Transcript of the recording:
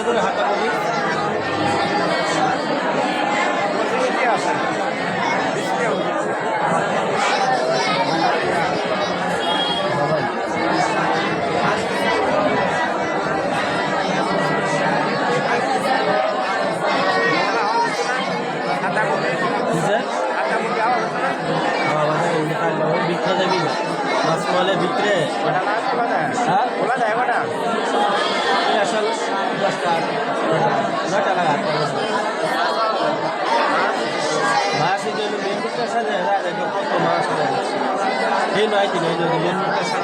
করে হাঁটা করি বিক্রে যাবি মাছ মলে বিক্রে আসল 10টা 9টা লাগা মাছ এই মেন রুটটার সাথে কত মাছ এই নয় কি মেন রুটটার সাথে